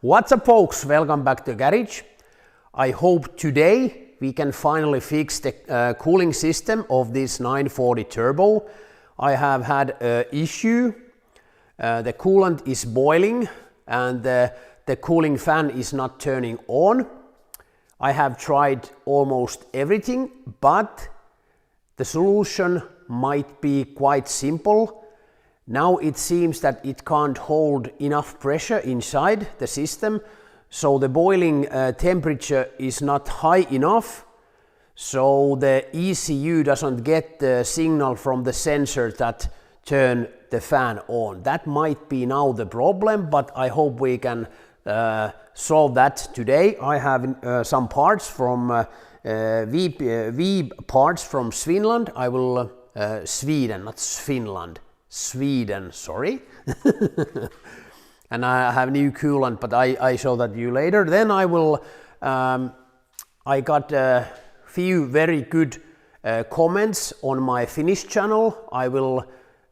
What's up folks, welcome back to Garage. I hope today we can finally fix the cooling system of this 940 turbo. I have had an issue, the coolant is boiling and the cooling fan is not turning on. I have tried almost everything, but the solution might be quite simple. Now it seems that it can't hold enough pressure inside the system, so the boiling temperature is not high enough, so the ECU doesn't get the signal from the sensor that turn the fan on. That might be now the problem, but I hope we can solve that today. I have some parts from V parts from Finland. I will Sweden, not Finland. Sweden, sorry. And I have new coolant, but I show that you later. Then I will, I got a few very good comments on my Finnish channel. I will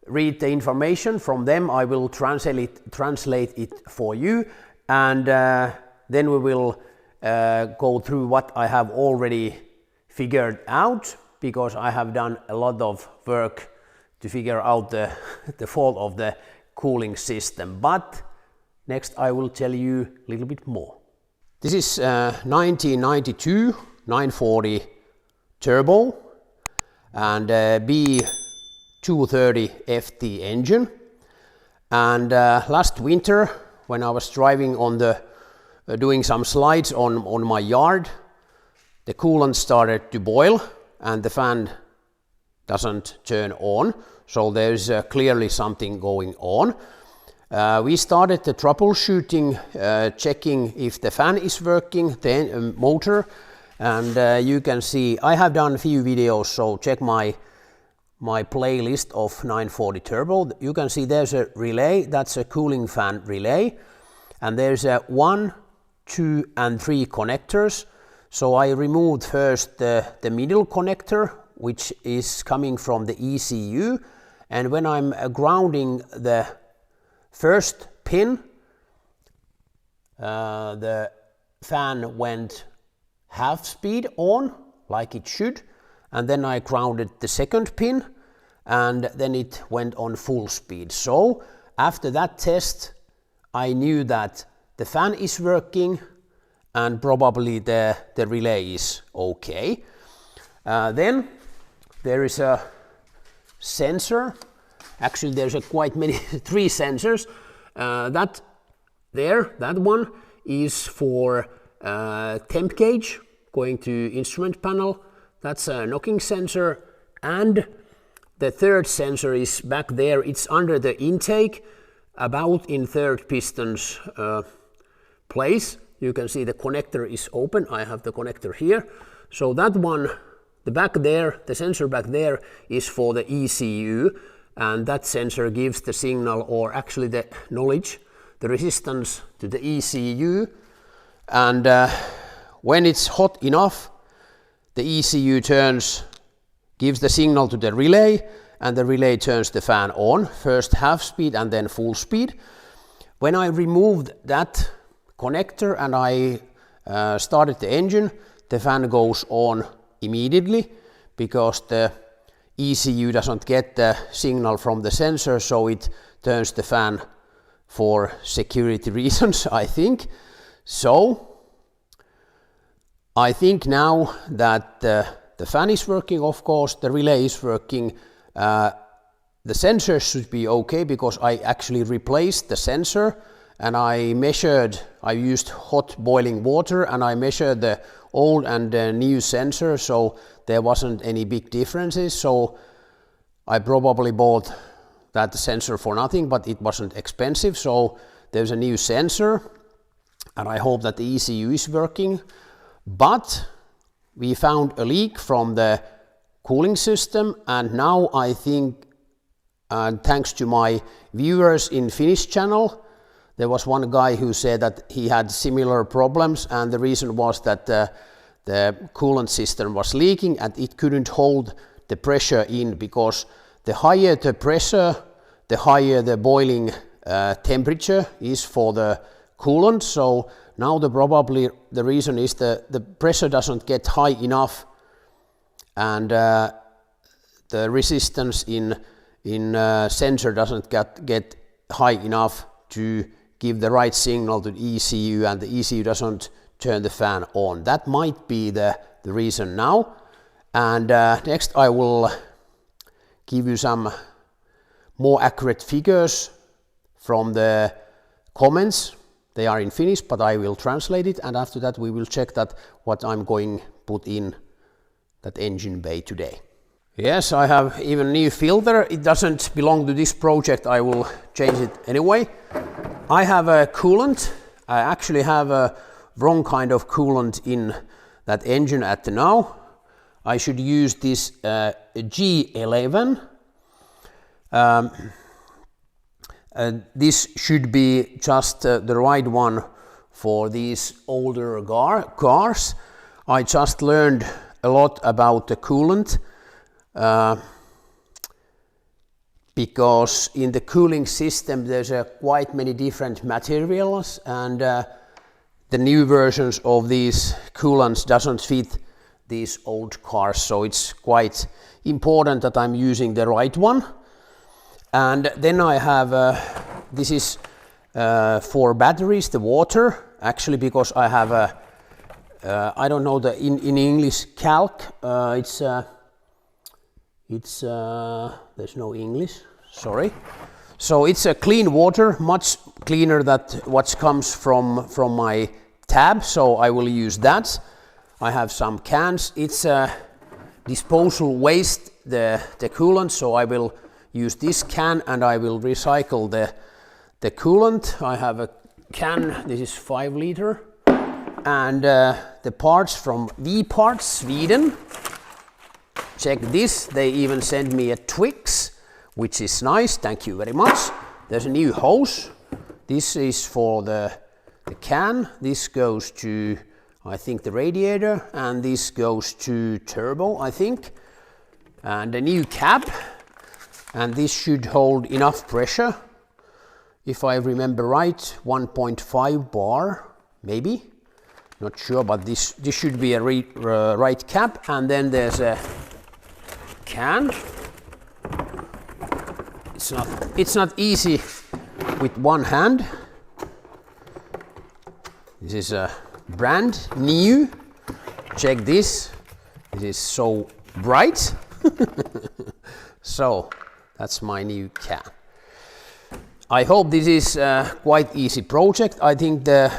read the information from them. I will translate it for you, and then we will go through what I have already figured out, because I have done a lot of work to figure out the fault of the cooling system. But next I will tell you a little bit more. This is 1992 940 turbo and B230 FT engine. And last winter, when I was driving on the doing some slides on my yard, the coolant started to boil and the fan doesn't turn on, so there's clearly something going on. We started the troubleshooting, checking if the fan is working, the motor, and you can see I have done a few videos, so check my playlist of 940 turbo. You can see there's a relay, that's a cooling fan relay, and there's a 1, 2 and 3 connectors. So I removed first the middle connector, which is coming from the ECU, and when I'm grounding the first pin, the fan went half speed on, like it should, and then I grounded the second pin, and then it went on full speed. So after that test, I knew that the fan is working and probably the relay is okay. Then there is a sensor. Actually, there's quite many, 3 sensors. That one is for temp gauge going to instrument panel. That's a knocking sensor, and the third sensor is back there. It's under the intake, about in third piston's place. You can see the connector is open. I have the connector here. So that one, the back there, the sensor back there is for the ECU, and that sensor gives the signal, or actually the knowledge, the resistance to the ECU. And when it's hot enough, the ECU gives the signal to the relay, and the relay turns the fan on, first half speed and then full speed. When I removed that connector and I started the engine, the fan goes on immediately, because the ECU doesn't get the signal from the sensor, so it turns the fan for security reasons, I think. So I think now that the fan is working, of course, the relay is working, the sensor should be okay, because I actually replaced the sensor, and I used hot boiling water, and I measured the old and the new sensor, so there wasn't any big differences. So I probably bought that sensor for nothing, but it wasn't expensive. So there's a new sensor, and I hope that the ECU is working. But we found a leak from the cooling system, and now I think, thanks to my viewers in Finnish channel, there was one guy who said that he had similar problems, and the reason was that the coolant system was leaking and it couldn't hold the pressure in, because the higher the pressure, the higher the boiling temperature is for the coolant. So now probably the reason is the pressure doesn't get high enough, and the resistance in sensor doesn't get high enough to give the right signal to the ECU, and the ECU doesn't turn the fan on. That might be the reason now. And next I will give you some more accurate figures from the comments. They are in Finnish, but I will translate it, and after that we will check that what I'm going put in that engine bay today. Yes, I have even new filter. It doesn't belong to this project. I will change it anyway. I have a coolant. I actually have a wrong kind of coolant in that engine at the now. I should use this G11. This should be just the right one for these older cars. I just learned a lot about the coolant because in the cooling system there's quite many different materials, and the new versions of these coolants doesn't fit these old cars, so it's quite important that I'm using the right one. And then I have this is for batteries, the water, actually, because I have I don't know the in English calc. It's there's no English, sorry. So it's a clean water, much cleaner than what comes from my tap, so I will use that. I have some cans. It's disposal waste, the coolant, so I will use this can and I will recycle the coolant. I have a can, this is 5 liter, and the parts from V-Parts Sweden. Check this, they even sent me a Twix, which is nice, thank you very much. There's a new hose. This is for the can. This goes to, I think, the radiator, and this goes to turbo, I think. And a new cap, and this should hold enough pressure. If I remember right, 1.5 bar, maybe. Not sure, but this should be a right cap. And then there's a can. It's not easy with one hand. This is a brand new. Check this. It is so bright. So that's my new can. I hope this is a quite easy project. I think the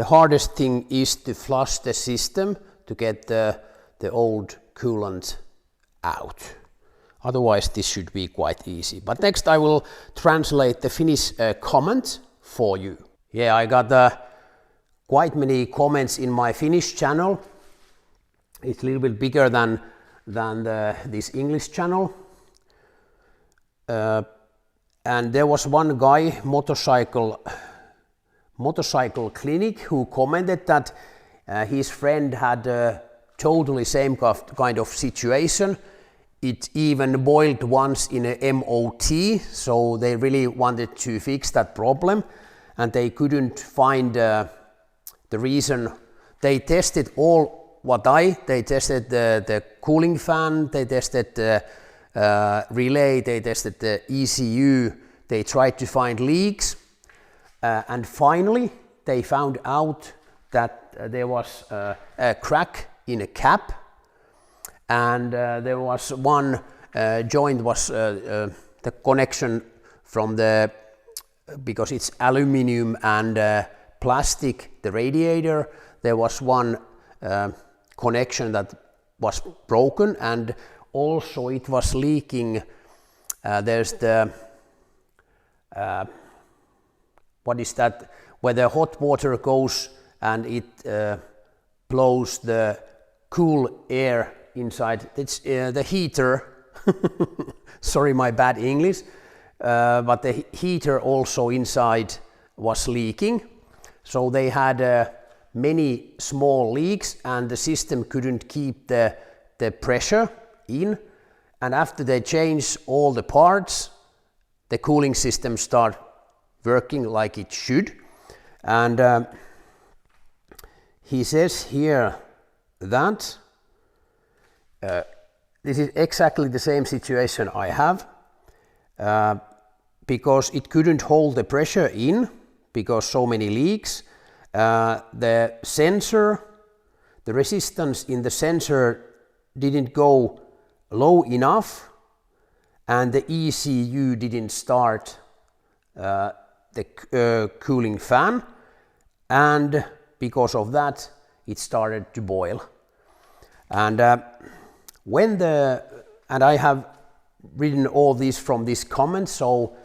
hardest thing is to flush the system to get the old coolant out. Otherwise this should be quite easy. But next I will translate the Finnish comment for you. Yeah, I got quite many comments in my Finnish channel. It's a little bit bigger than this English channel. And there was one guy, motorcycle clinic, who commented that his friend had a totally same kind of situation. It even boiled once in a MOT, so they really wanted to fix that problem, and they couldn't find the reason. They tested they tested the cooling fan, they tested the relay, they tested the ECU, they tried to find leaks, and finally they found out that there was a crack in a cap, and there was one joint was the connection from because it's aluminum and plastic, the radiator, there was one connection that was broken, and also it was leaking. There's the what is that, where the hot water goes and it blows the cool air inside. It's the heater. Sorry, my bad English. But the heater also inside was leaking. So they had many small leaks, and the system couldn't keep the pressure in. And after they changed all the parts, the cooling system started working like it should. And he says here that this is exactly the same situation I have, because it couldn't hold the pressure in because so many leaks. The sensor, the resistance in the sensor didn't go low enough, and the ECU didn't start the cooling fan, and because of that it started to boil. And and I have written all this from this comment, so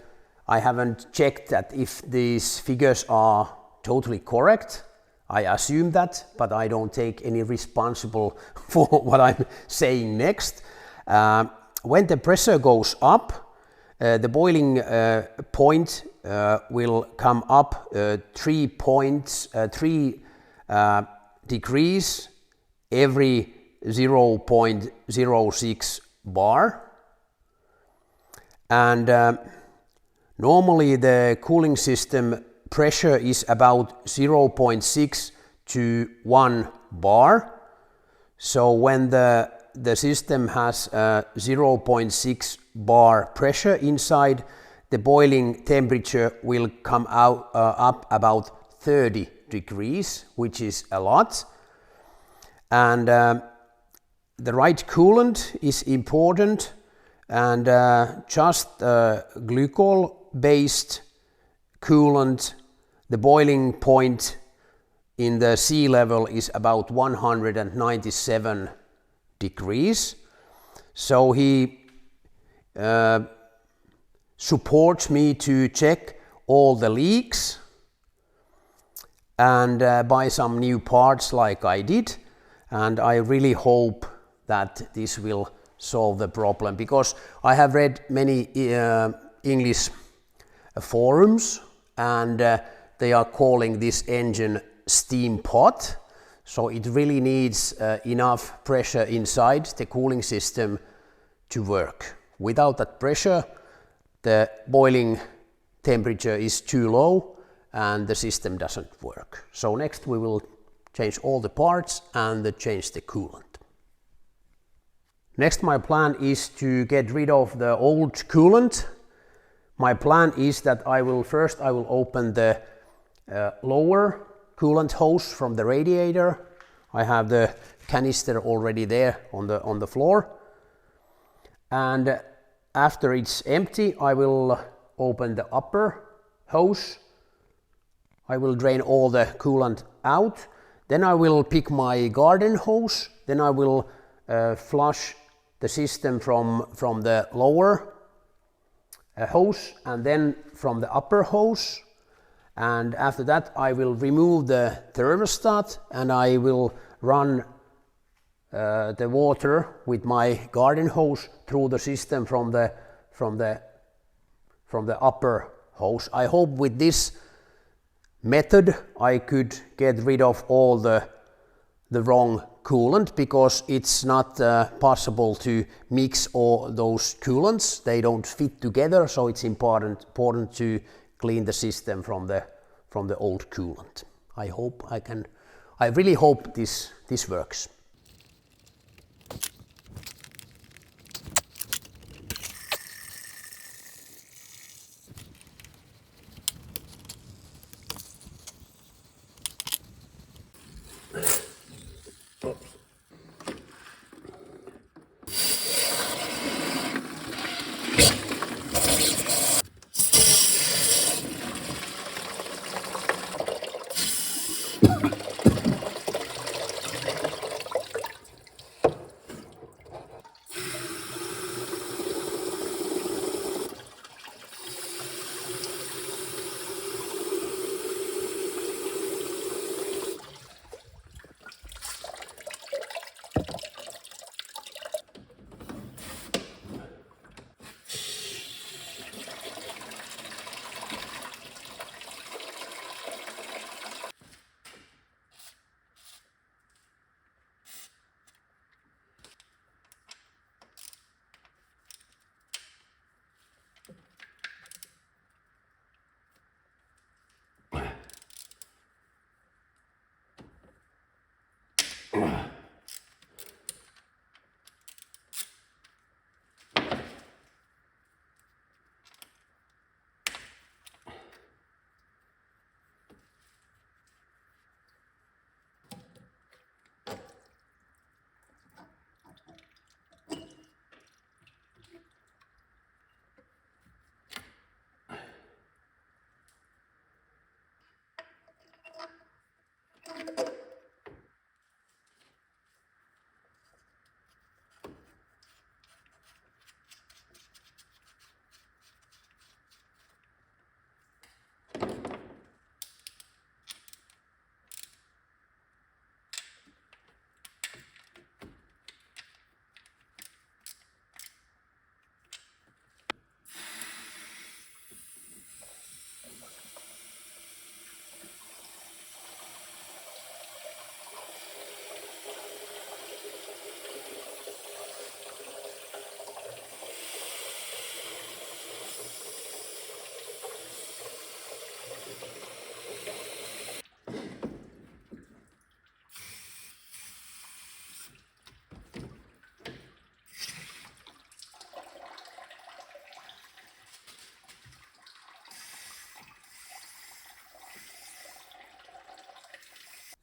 I haven't checked that if these figures are totally correct. I assume that, but I don't take any responsible for what I'm saying next. When the pressure goes up, the boiling point will come up 3 degrees every 0.06 bar. And normally the cooling system pressure is about 0.6 to 1 bar. So when the system has 0.6 bar pressure inside, the boiling temperature will come out up about 30 degrees, which is a lot. And the right coolant is important, and just glycol-based coolant, the boiling point in the sea level is about 197 degrees. So he supports me to check all the leaks and buy some new parts like I did. And I really hope that this will solve the problem, because I have read many English forums, and they are calling this engine steam pot. So it really needs enough pressure inside the cooling system to work. Without that pressure, the boiling temperature is too low and the system doesn't work. So next we will change all the parts and change the coolant. Next, my plan is to get rid of the old coolant. My plan is that I will open the lower coolant hose from the radiator. I have the canister already there on the floor. And after it's empty, I will open the upper hose. I will drain all the coolant out. Then I will pick my garden hose. Then I will flush the system from the lower hose and then from the upper hose. And after that I will remove the thermostat and I will run the water with my garden hose through the system from the upper hose. I hope with this method I could get rid of all the wrong coolant, because it's not possible to mix all those coolants. They don't fit together, so it's important to clean the system from the old coolant. I really hope this works.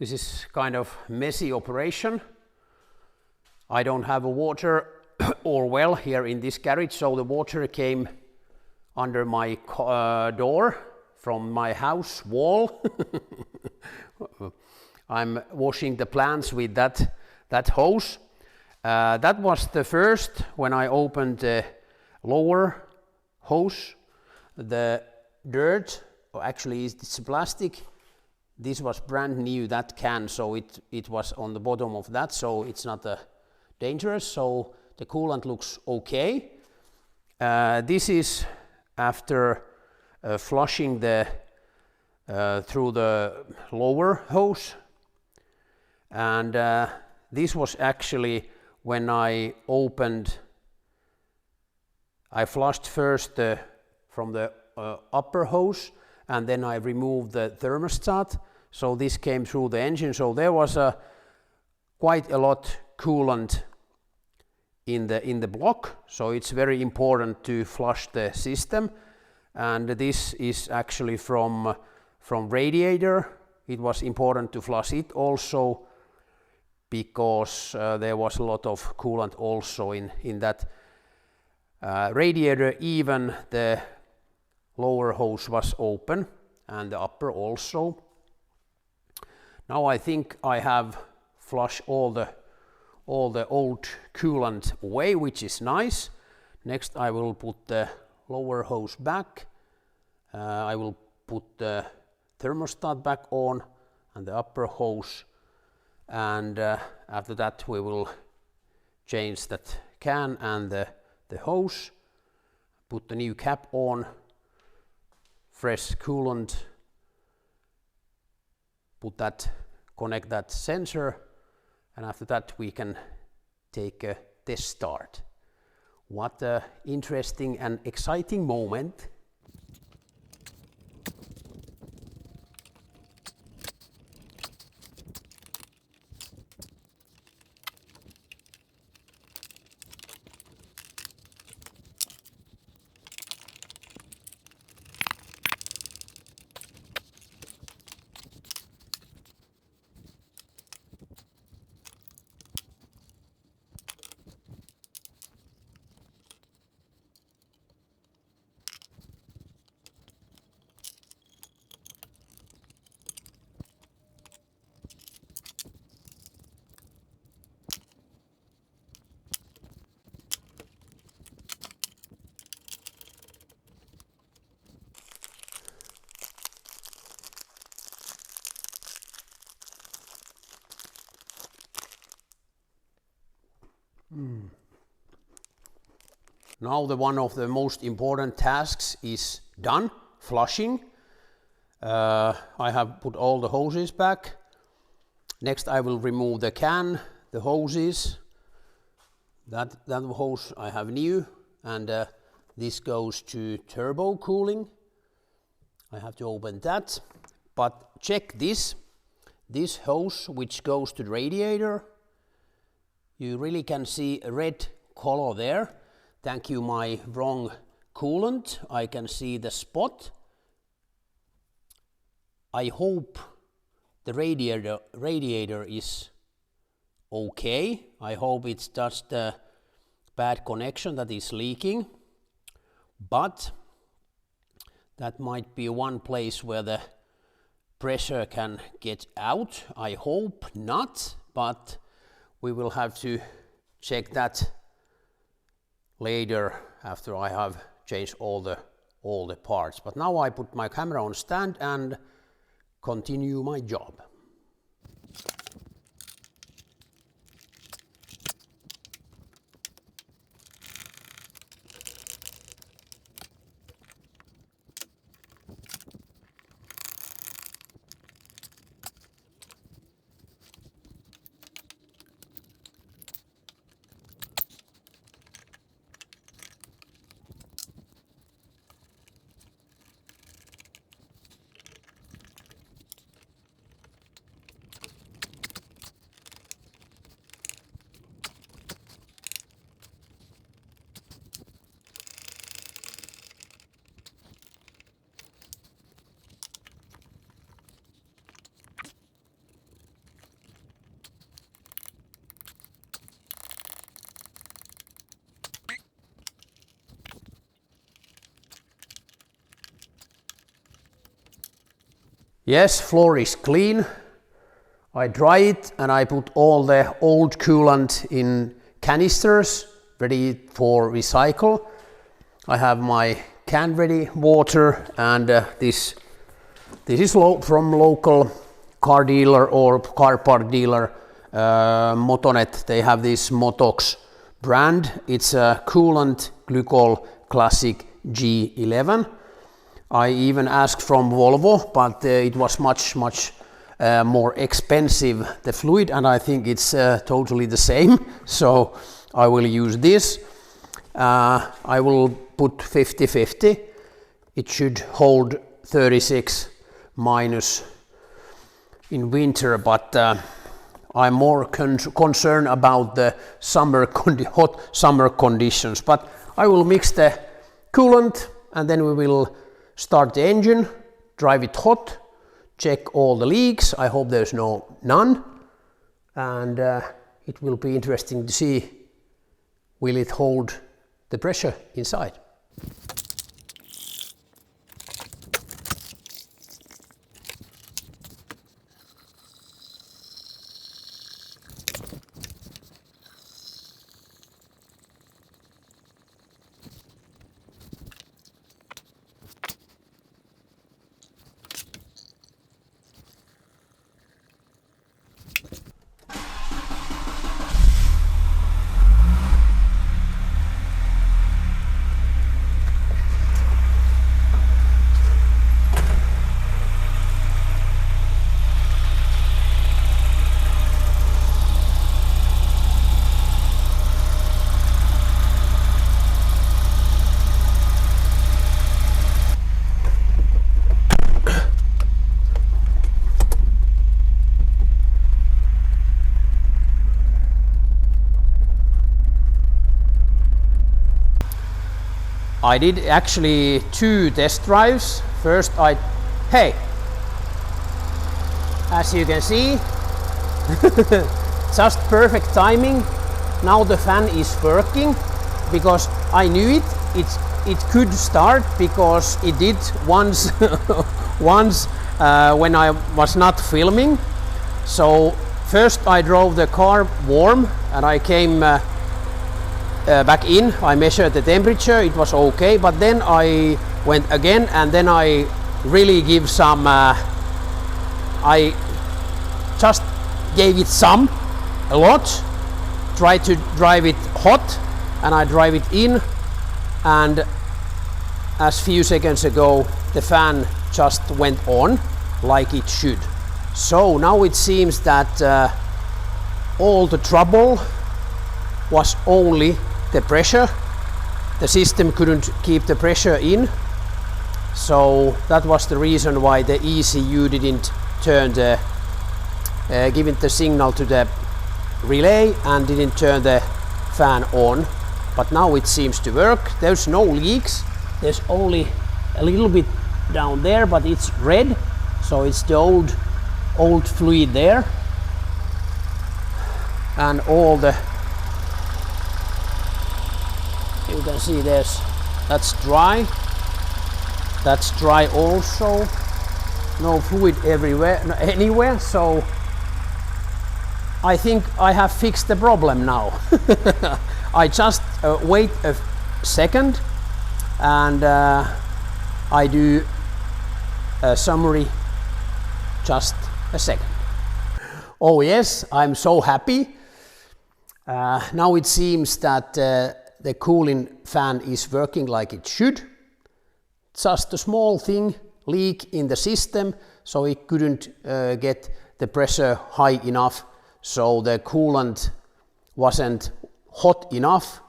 This is kind of messy operation. I don't have a water or well here in this garage, so the water came under my door from my house wall. I'm washing the plants with that hose. That was the first when I opened the lower hose. The dirt, or actually it's plastic. This was brand new, that can, so it was on the bottom of that, so it's not dangerous. So the coolant looks okay. This is after flushing the through the lower hose, and this was actually when I flushed first from the upper hose, and then I removed the thermostat, so this came through the engine. So there was quite a lot coolant in the block, so it's very important to flush the system. And this is actually from radiator. It was important to flush it also because there was a lot of coolant also in that radiator. Even the lower hose was open and the upper also. Now I think I have flushed all the old coolant away, which is nice. Next I will put the lower hose back. I will put the thermostat back on and the upper hose, and after that we will change that can and the hose, put the new cap on, fresh coolant, connect that sensor, and after that we can take a test start. What an interesting and exciting moment. Now one of the most important tasks is done, flushing. I have put all the hoses back. Next I will remove the can, the hoses. That hose I have new, and this goes to turbo cooling. I have to open that, but check this hose which goes to the radiator. You really can see a red color there. Thank you, my wrong coolant. I can see the spot. I hope the radiator is okay. I hope it's just a bad connection that is leaking. But that might be one place where the pressure can get out. I hope not, but we will have to check that later after I have changed all the parts. But now I put my camera on stand and continue my job. Yes, floor is clean. I dry it and I put all the old coolant in canisters ready for recycle. I have my can ready water, and this is from local car dealer or car part dealer, Motonet. They have this Motox brand. It's a coolant glycol classic G11. I even asked from Volvo, but it was much more expensive, the fluid, and I think it's totally the same, so I will use this. I will put 50-50. It should hold 36 minus in winter, but I'm more concerned about the hot summer conditions. But I will mix the coolant and then we will start the engine, drive it hot, check all the leaks. I hope there's none, and it will be interesting to see will it hold the pressure inside. I did actually 2 test drives. First hey, as you can see, just perfect timing. Now the fan is working because I knew it could start because it did once when I was not filming. So first I drove the car warm and I came back in. I measured the temperature, it was okay, but then I went again and then I really give some, I just gave it a lot, tried to drive it hot, and I drive it in, and as few seconds ago the fan just went on like it should. So now it seems that all the trouble was only the pressure. The system couldn't keep the pressure in, so that was the reason why the ECU didn't turn the giving the signal to the relay and didn't turn the fan on. But now it seems to work. There's no leaks, there's only a little bit down there, but it's red, so it's the old fluid there, and all the, you can see that's dry also, no fluid anywhere, so I think I have fixed the problem now. I just wait a second and I do a summary, just a second. Oh yes, I'm so happy. Now it seems that the cooling fan is working like it should. Just a small thing, leak in the system, so it couldn't get the pressure high enough, so the coolant wasn't hot enough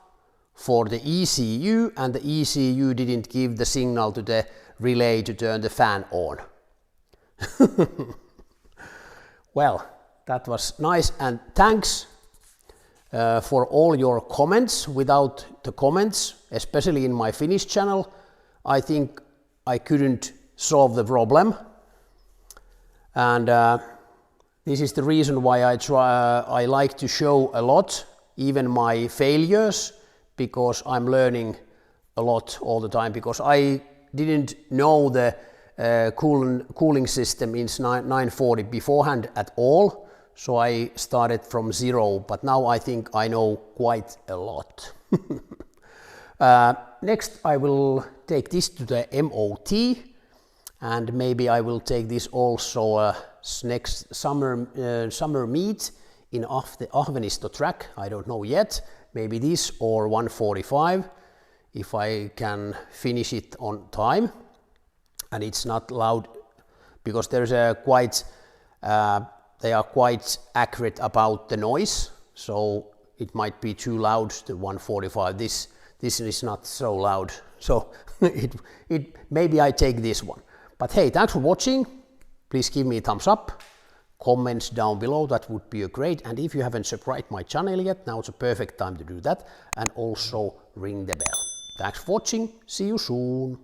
for the ECU, and the ECU didn't give the signal to the relay to turn the fan on. Well, that was nice, and thanks for all your comments. Without the comments, especially in my Finnish channel, I think I couldn't solve the problem. And this is the reason why I like to show a lot, even my failures, because I'm learning a lot all the time, because I didn't know the cooling system in 940 beforehand at all, so I started from zero, but now I think I know quite a lot. Next I will take this to the MOT, and maybe I will take this also next summer meet in the Ahvenisto track. I don't know yet, maybe this or 145 if I can finish it on time. And it's not loud because there's a quite they are quite accurate about the noise, so it might be too loud, the 145. This is not so loud, so maybe I take this one. But hey, thanks for watching. Please give me a thumbs up, comments down below, that would be great. And if you haven't subscribed my channel yet, now it's a perfect time to do that, and also ring the bell. Thanks for watching, see you soon.